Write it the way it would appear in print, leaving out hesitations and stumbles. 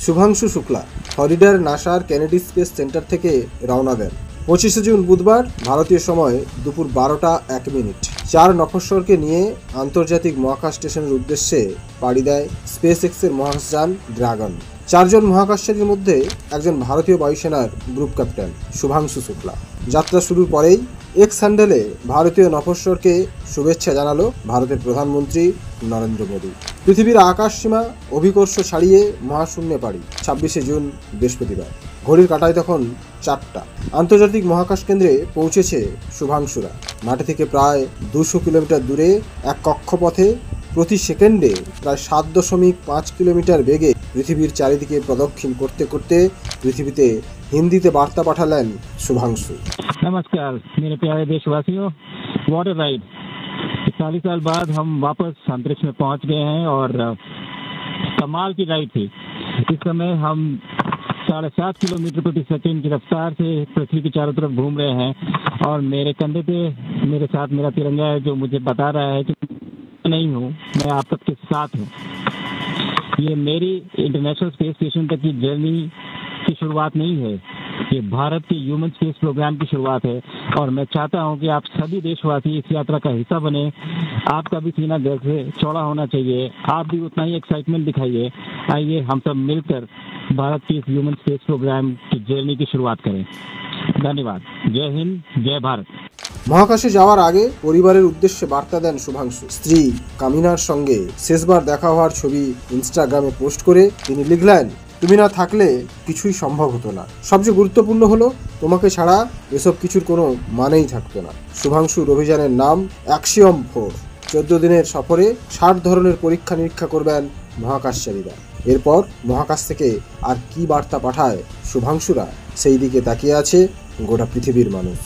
শুভাংশু শুক্লা ফ্লোরিডার নাসার Kennedy space centre থেকে রওনা দেন। 25শে জুন বুধবার ভারতীয় সময় দুপুর 12টা 1 মিনিট 4 নভোশ্চরকে নিয়ে আন্তর্জাতিক মহাকাশ স্টেশনের উদ্দেশ্যে পাড়ি দেয় স্পেস এক্সের মহাকাশযান ড্রাগন। 4 জন মহাকাশচারীর মধ্যে একজন ভারতীয় বায়ুসেনার গ্রুপ ক্যাপ্টেন শুভাংশু শুক্লা। যাত্রা শুরুর পরেই এক্স হ্যান্ডেলে ভারতীয় নভোশ্চরকে শুভেচ্ছা জানালো ভারতের প্রধানমন্ত্রী নরেন্দ্র মোদী। পৃথিবীর আকাশসীমা অভিকর্ষ ছাড়িয়ে মহাশূন্যে পাড়ি 26শে জুন বৃহস্পতিবার। ঘড়ির কাঁটায় তখন 4টা। আন্তর্জাতিক মহাকাশ কেন্দ্রে পৌঁছেছে শুভাংশুরা। মাটি থেকে প্রায় 200 কিলোমিটার দূরে এক কক্ষপথে প্রতি সেকেন্ডে প্রায় 7.5 কিলোমিটার বেগে পৃথিবীর চারিদিকে প্রদক্ষিণ করতে করতে পৃথিবীতে হিন্দিতে বার্তা পাঠালেন শুভাংশু। नमस्कार मेरे प्यारे देशवासियों, वॉट अ राइड। 40 साल बाद हम वापस अंतरिक्ष में पहुंच गए हैं और कमाल की राइड थी। इस समय हम 7.5 किलोमीटर प्रति सेकंड की रफ्तार से पृथ्वी के चारों तरफ घूम रहे हैं और मेरे कंधे पे मेरे साथ मेरा तिरंगा है जो मुझे बता रहा है कि नहीं हूँ, मैं आप सबके साथ हूँ। ये मेरी इंटरनेशनल स्पेस स्टेशन तक की जर्नी की शुरुआत नहीं है, ये भारत के ह्यूमन स्पेस प्रोग्राम की शुरुआत है और मैं चाहता हूं कि आप सभी देशवासी इस यात्रा का हिस्सा बने। आपका भी सीना गर्व से चौड़ा होना चाहिए, आप भी उतना ही एक्साइटमेंट दिखाइए। आइए हम सब मिलकर भारत के इस ह्यूमन स्पेस प्रोग्राम की जर्नी की शुरुआत करें। धन्यवाद। जय हिंद, जय भारत। মহাকাশে যাওয়ার আগে পরিবারের উদ্দেশ্যে বার্তা দেন শুভাংশু। স্ত্রী কামিনার সঙ্গে শেষবার দেখা হওয়ার ছবি ইনস্টাগ্রামে পোস্ট করে তিনি লিখলেন, তুমি না থাকলে কিছুই সম্ভব হতো না। সবচেয়ে গুরুত্বপূর্ণ হলো তোমাকে ছাড়া এসব কিছুর কোনো মানেই থাকতো না। শুভাংশুর অভিযানের নাম অ্যাক্সিয়ম 4। 14 দিনের সফরে 60 ধরনের পরীক্ষা নিরীক্ষা করবেন মহাকাশচারীরা। এরপর মহাকাশ থেকে আর কি বার্তা পাঠায় শুভাংশুরা, সেই দিকে তাকিয়ে আছে গোটা পৃথিবীর মানুষ।